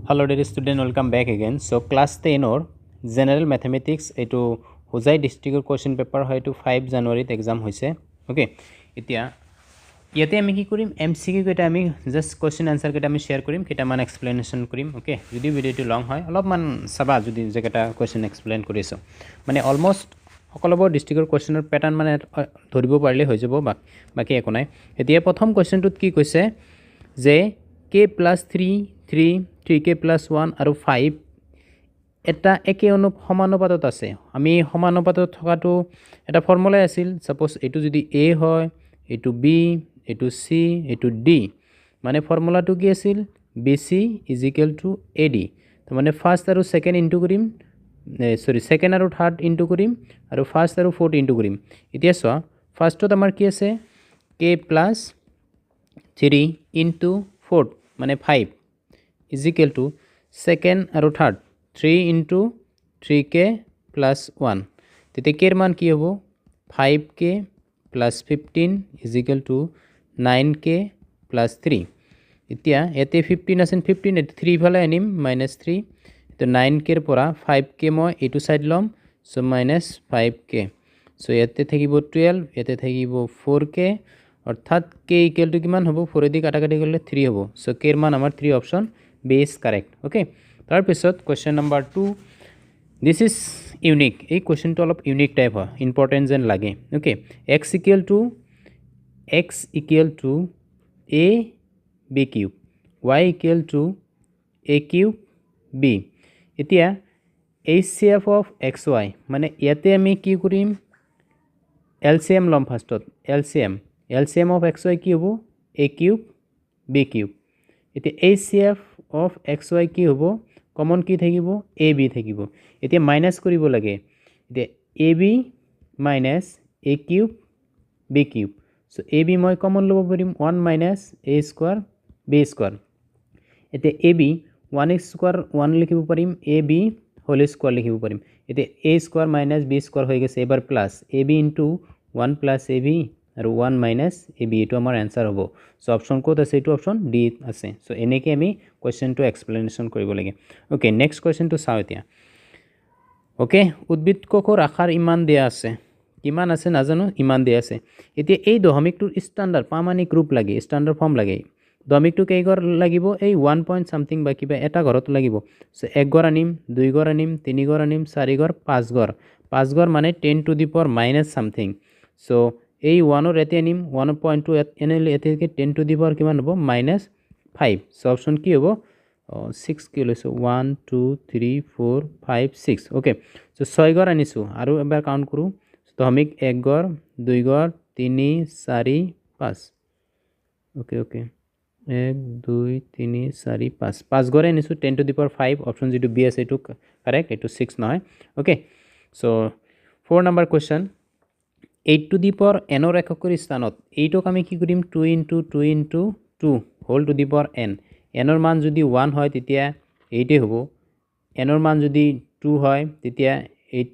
Hello dear student, welcome back again. So class 10 or general mathematics etu Hojai district question paper hoy to 5 January exam hoise. Okay. Itia ইয়াতে আমি কি কৰিম MCQ কেটা আমি just question answer কেটা আমি share কৰিম কেটামান এক্সপ্লেনেশন কৰিম ওকে যদি ভিডিওটো লং হয় অলপমান চাবা যদি যেটা কোশ্চেন এক্সপ্লেইন কৰিছো মানে অলমোস্ট সকলোবোৰ ডিস্ট্ৰিক্টৰ কোশ্চেনৰ প্যাটাৰ্ন মানে ধৰিব পাৰিলে হৈ যাব বাকি একো নাই এতিয়া প্ৰথম কোশ্চেনটোত কি কৈছে যে k + 3 3k + 1 আৰু 5 এটা একে সমানুপাতত আছে আমি সমানুপাতত থকাটো এটা ফৰ্মুলা আছিল সাপোজ এটো যদি a হয় এটো b এটো c এটো d মানে ফৰ্মুলাটো কি আছিল bc = ad তো মানে ফাৰ্স্ট আৰু সেকেন্ড ইনটু কৰিম সেকেন্ড আৰু থাৰ্ড ইনটু কৰিম আৰু ফাৰ্স্ট আৰু ফোৰ্থ ইনটু কৰিম এতিয়া চোৱা ফাৰ্স্টত আমাৰ কি আছে k + 3 ইনটু 4 মানে 5 = সেকেন্ড আৰু থার্ড 3 ইনটু 3k + 1 তেতে k এর মান কি হ'ব 5k + 15 = 9k + 3 এতিয়া এতে 15 আছে 15 এতে 3 ফালে আনিম -3 তো 9k এর পৰা 5k মই এটু সাইড লম সো -5k সো এতে থাকিব 12 এতে থাকিব 4k অর্থাৎ k = কিমান হ'ব 4 দি কাটাকাটি করলে 3 হ'ব সো k এর মান আমার 3 option B is correct okay তার পিছত question number 2 this is unique এই কোশ্চেনটো অলপ ইউনিক টাইপ হয় ইম্পর্টেন্ট যেন লাগে okay x = a b cube y = a cube b এতিয়া HCF of xy মানে ইয়াতে আমি কি কৰিম LCM লম ফার্স্টত LCM of xy কি হ'ব a cube b cube এতিয়া HCF of xy কি হ'ব কমন কি থাকিব ab থাকিব এতিয়া মাইনাস কৰিব লাগে এতিয়া ab - a cube b cube so ab মই কমন লব পাৰিম 1 - a square b square এতিয়া ab 1 লিখিব পাৰিম ab হোল স্কয়াৰ লিখিব পাৰিম এতিয়া a square - b square হৈ গৈছে এবাৰ প্লাস ab * 1 + ab আৰু 1 - ab এটো আমাৰ आंसर হ'ব সো অপশন কোড আছে এটো অপশন ডি আছে সো এনেকে আমি কোশ্চেনটো এক্সপ্লেনেশন কৰিব লাগে ওকে নেক্সট কোশ্চেনটো চাও এতিয়া ওকে উদ্ভিদ কোষৰ আকাৰ ইমান দিয়া আছে কিমান আছে নাজানো ইমান দিয়া আছে এতিয়া এই দশমিকটোৰ স্ট্যান্ডাৰ্ড পামানিক ৰূপ লাগে স্ট্যান্ডার্ড ফর্ম লাগে দশমিকটো কেই ঘর লাগিব এই 1 পয়েন্ট সামথিং বা কিবা এটা ঘরত লাগিব সো এক ঘর আনিম দুই ঘর আনিম তিনি ঘর আনিম চারি ঘর পাঁচ ঘর মানে 10 two the power minus something so এই 1 এর এতে আনিম 1.2 এনেলে এতে 10 টু দি পাওয়ার কিমান হ'ব -5 সো অপশন কি হ'ব 6 কি লৈছো 1 2 3 4 5 6 ওকে সো 6 ঘর আনিছো আৰু এবাৰ কাউন্ট কৰো দশমিক 1 ঘর 2 ঘর 3 4 5 ওকে 1 2 3 4 5 5 ঘরে আনিছো 10 টু দি পাওয়ার 5 অপশন যেটো বি আছে এটো কারেক্ট এটো 6 নহয় okay so 4 number question 8 two the power n এর এককের স্থানত এইটক আমি কি কৰিম 2 * 2 * 2 whole to the power n এর মান যদি 1 হয় তেতিয়া 8 এ হ'ব n এর মান যদি 2 হয় তেতিয়া 8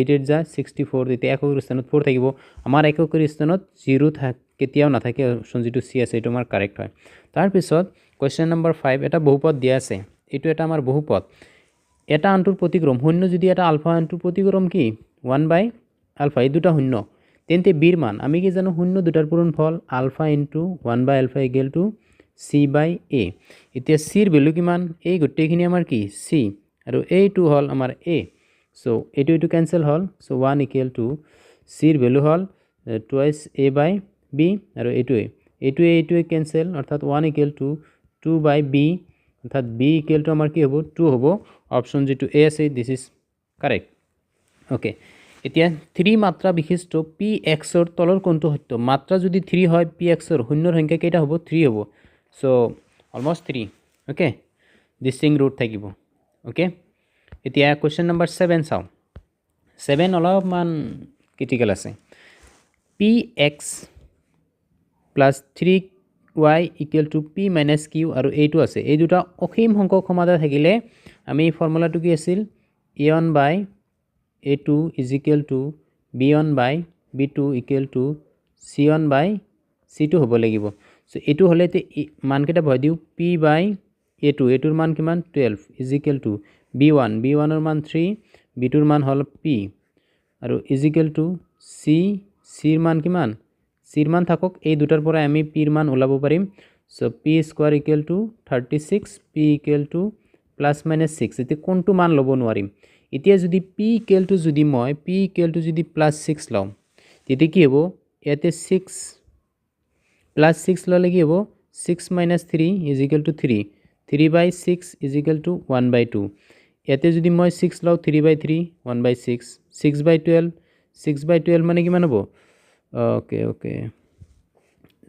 8 যা 64 তেতিয়া এককের স্থানত 4 থাকিব আমাৰ এককেৰ স্থানত 0 কেতিয়াও নাথাকে অপশন যেটো সি আছে এটো আমাৰ কাৰেক্ট হয় তাৰ পিছত কোশ্চেন নাম্বাৰ 5 এটা বহুপদ দিয়া আছে এটো এটা আমাৰ বহুপদ এটা আনটোৰ প্ৰতিক্ৰম শূন্য যদি এটা আলফা আনটোৰ প্ৰতিক্ৰম কি 1/α এই দুটা শূন্য তেন্তে বিৰ মান আমি কি জানো শূন্য দুটাৰ পূৰণফল আলফা ইনটু 1/α = c/a এতিয়া c এৰ ভ্যালু কিমান এই গোটেইখিনি আমাৰ কি c আৰু এইটো হল আমাৰ a সো এটো ক্যান্সেল হল সো 1 = c এৰ ভ্যালু হল টুৱাইস a/b আৰু এইটোৱে ক্যান্সেল অৰ্থাৎ 1 = 2/b অৰ্থাৎ b = আমাৰ কি হ'ব 2 হ'ব অপশন যেটো এ আছে দিস ইজ কারেক্ট ওকে এতিয়া 3 মাত্রা বিশিষ্ট px এর তলৰ কোনটো সত্য মাত্ৰা যদি 3 হয় px এৰ শূন্যৰ সংখ্যা কেইটা হ'ব 3 হ'ব সো অলমোস্ট 3 ওকে ডিস্টিং রুট থাকিব ওকে এতিয়া কোশ্চেন নাম্বার 7 চাও 7 অলপমান ক্রিটিক্যাল আছে px + 3y = p - q আৰু এইটো আছে এই দুটা অসীম সংখ্যক সমাধান থাকিলে আমি ফর্মুলাটো কি আছিল a1/a2 = b1/b2 = c1/c2 হ'ব লাগিব সো এটো হলে মান কেটা ভয় দিও p/b এটোৰ মান কিমান 12 ইজ ইকুৱেল টু b1 b1ৰ মান 3 b2ৰ মান হ'ল p আৰু ইজ ইকুৱেল টু cৰ মান কিমান cৰ মান থাকক এই দুটাৰ পৰা আমি pৰ মান ওলাব পাৰিম so p square equal to 36 p equal to plus minus 6 এতিয়া কোনটো মান ল'ব নোৱাৰিম এতিয়া যদি p ইকুৱেল টু যদি মই p ইকুৱেল টু যদি প্লাস 6 লওঁ তেতিয়া কি হ'ব ইয়াতে 6 প্লাস 6 ললে কি হ'ব 6 minus 3 is equal to 3 3 by 6 is equal to 1 by 2 ইয়াতে যদি মই 6 লওঁ 3 by 3 1 by 6 6 by 12 6 by 12 মানে কিমান হ'ব okay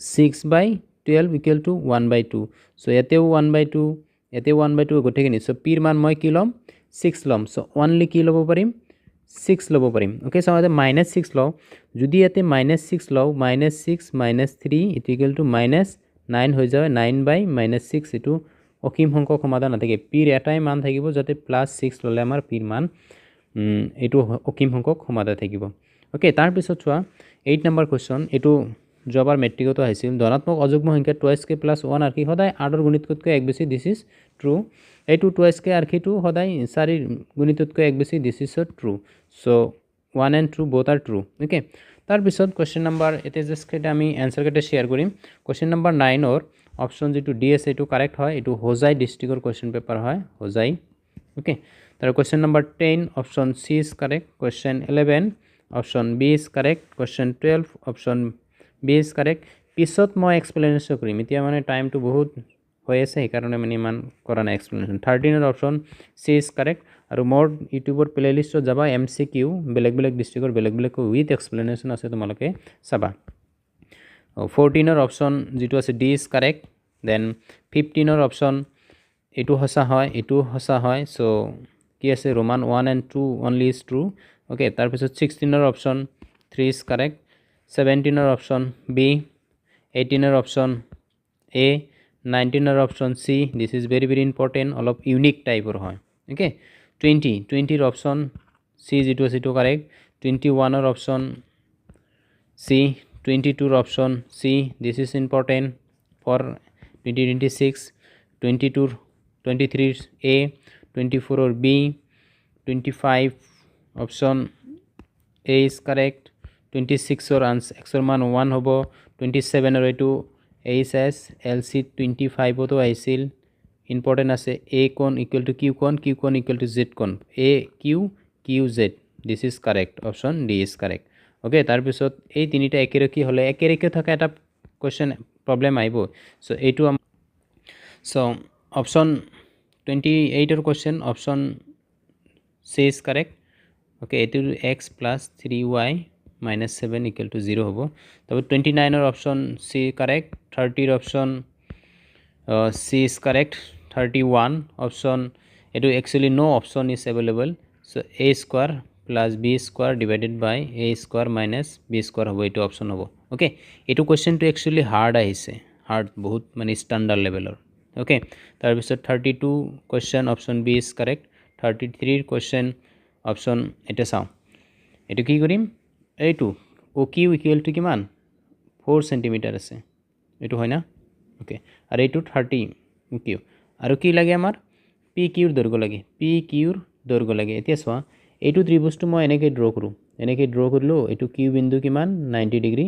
6 by 12 equal to 1 by 2 so ইয়াতেও 1 by 2 ইয়াতে 1 by 2 গোটেইখিনি so p ৰ মান মই কি ল'ম 6 ল'ম so only কি ল'ব পাৰিম 6 ল'ব পাৰিম ওকে so ইয়াতে -6 লওঁ যদি ইয়াতে -6 লওঁ -6 -3 equal to -9 হৈ যায় 9 by -6 এটো অসীম সংখ্যক সমাধান নাথাকে p ৰ এটাই মান থাকিব যাতে +6 ললে আমাৰ p ৰ মান এটো অসীম সংখ্যক সমাধান থাকিব ওকে তাৰ পিছত চোৱা 8 নম্বৰ কোৱেশ্চন এটো জবাৰ মেট্ৰিকতো আহিছিল ধনাত্মক অযুগ্ম সংখ্যা 2sk + 1 আৰকি সদায় 8ৰ গুণিতকৈ এক বেছি দিস ইজ ট্ৰু এইটো 2sk আৰকিটো সদায় 4ৰ গুণিতকৈ এক বেছি this is true so 1 and 2 both are true okay তাৰ পিছত কোৱেশ্চন নম্বৰ এটা জাস্ট কেটা আমি आंसर কেটা শেয়াৰ কৰিম কোৱেশ্চন নম্বৰ 9 অৰ অপচন যেটো ডিএস এটো কাৰেক্ট হয় এটো হোজাই ডিস্ট্ৰিক্টৰ কোৱেশ্চন পেপাৰ হয় হোজাই ওকে তাৰ question number 10 option C is correct question 11 option B is correct question 12 option B is correct পিছত মই এক্সপ্লেনেশন কৰিম এতিয়া মানে টাইমটো বহুত হৈ আছে এই কাৰণে মানে ইমান কৰা নাই এক্সপ্লেনেশন 13 ৰ অপচন সি ইজ কাৰেক্ট আৰু মোৰ ইউটিউবৰ প্লেলিষ্টত যাবা এমসিকিউ বেলেগ ডিস্ট্ৰিক্টৰ বেলেগ উইথ এক্সপ্লেনেশন আছে তোমালোকে চাবা 14 ৰ অপচন যেটো আছে ডি ইজ কাৰেক্ট দেন 15 ৰ অপচন এটো হসা হয় সো কি আছে Roman 1 and 2 only is true okay তাৰ পিছত 16 ৰ অপচন 3 ইজ কাৰেক্ট 17 ৰ অপচন বি 18 ৰ অপচন এ 19 ৰ option C this is very important অলপ ইউনিক টাইপৰ হয় ওকে 20 ৰ অপচন সি যেটো আছে এটো কাৰেক্ট 21 ৰ অপচন সি 22 ৰ option C this is important for 2026 22 23 A 24 or b 25 option a is correct 26 or answer মান 1 hobo 27 or etu as lc 25 oto aisil important ase a con equal to q con equal to z con a q q z this is correct option d is correct okay tar pisot ei tinita ekereki hole ekereki thaka eta question problem aibo so etu so option 28 or question option C is correct okay it will x plus 3y minus 7 equal to 0 hobo tabe 29 or option C correct 30 option C is correct 31 option it actually no option is available so a square plus b square divided by a square minus b square hobo etu option hobo okay etu question to actually hard ahise hard bahut mane standard level or okay tar bisot 32 question option b is correct 33 question option eta sao etu ki korim etu o q equal to kiman 4 cm ase etu hoy na okay ar etu 30 q aru ki lage amar p q দৈর্ঘ্য লাগে p q দৈর্ঘ্য লাগে এতিয়া সোয়া এটু ত্রিভুজটো মই এনেকে draw কৰিলো এটু q বিন্দু কিমান 90 ডিগ্ৰী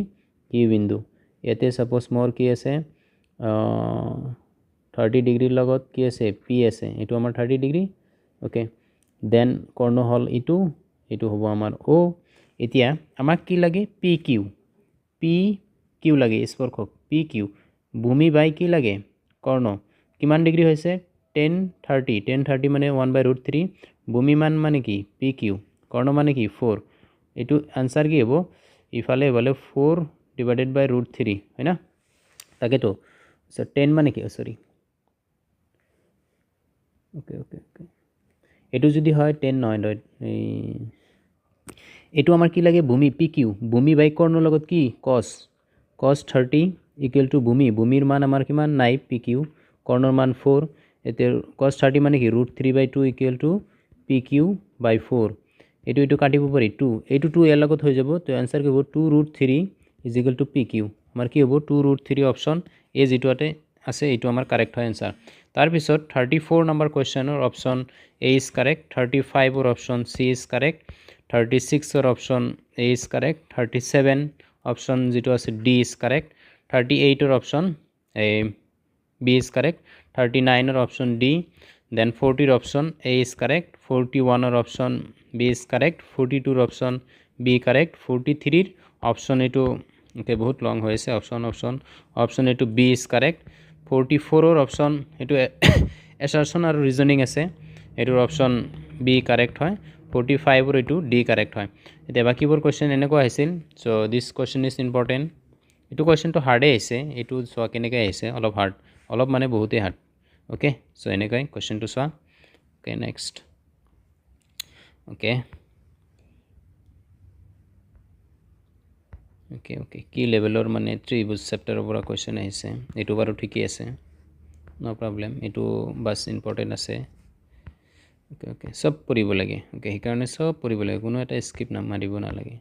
q বিন্দু ইয়াতে সাপোজ মোৰ কি আছে 30 ডিগ্ৰীৰ লগত কি আছে p আছে এটু আমাৰ 30 ডিগ্ৰী ওকে দেন কৰ্ণ হল এটু হ'ব আমাৰ o এতিয়া আমাক কি লাগে p q লাগে স্পৰ্শক p q ভূমি বাই কি লাগে কৰ্ণ কিমান ডিগ্ৰী হৈছে 10 30 মানে 1/√3 ভূমি মান মানে কি p q কৰ্ণ মানে কি 4 এটু आंसर কি হ'ব ইফালে বলে 4 divided by √3 হয় না তাকে তো সো 10 মানে কি সরি ওকে এটু যদি হয় 10 নহয় এটু আমাৰ কি লাগে ভূমি pq ভূমি বাই কৰ্ণৰ লগত কি cos 30 ইকুৱেল টু ভূমিৰ মান আমাৰ কিমান নাই pq কৰ্ণৰ মান 4 এতে cos 30 মানে কি √3/2 ইকুৱেল টু pq বাই 4 এটু কাটিব পাৰি 2 এটু 2 এর লগত হৈ যাব তো आंसर কি হ'ব 2√3 ইজ ইকুৱেল টু pq আমাৰ কি হ'ব 2√3 অপচন এ যেটো আতে আছে এইটো আমাৰ কাৰেক্ট হয় এনসাৰ তাৰপিছত 34 নম্বৰ কুৱেশ্যনৰ অপশ্যন এ ইজ কাৰেক্ট 35 ৰ অপশ্যন সি ইজ কাৰেক্ট 36 ৰ option A is correct 37 option যেটো আছে ডি ইজ কাৰেক্ট 38 ৰ option A B is correct 39 ৰ অপশ্যন ডি দেন 40 ৰ অপশ্যন এ ইজ কাৰেক্ট 41 ৰ অপশ্যন বি ইজ কাৰেক্ট 42 ৰ option B correct 43 ৰ option এইটো ওকে বহুত লং হৈ আছে অপশ্যন এইটো বি ইজ কাৰেক্ট 44 ৰ অপশ্যন এইটো এছাৰশন আৰু ৰিজনিং আছে এইটোৰ অপশ্যন বি কাৰেক্ট হয় 45 ৰ এইটো ডি কাৰেক্ট হয় এতিয়া বাকিবোৰ কুৱেশ্যন এনেকুৱা আহিছিল so this question is important এইটো কুৱেশ্যনটো হাৰ্ডে আহিছে এইটো চোৱা কেনেকৈ আহিছে অলপ হাৰ্ড অলপ মানে বহুতেই হাৰ্ড ওকে সো এনেকৈ কুৱেশ্যনটো চোৱা okay next okay okay okay কি লেভেলৰ মানে ত্ৰিভুজ চেপ্টাৰৰ পৰা কুৱেশ্যন আহিছে এইটো বাৰু ঠিকই আছে নো প্ৰবলেম এইটো বাস ইম্পৰ্টেণ্ট আছে ওকে ওকে সব পঢ়িব লাগে ওকে সেইকাৰণে সব পঢ়িব লাগে কোনো এটা স্কিপ মাৰিব নালাগে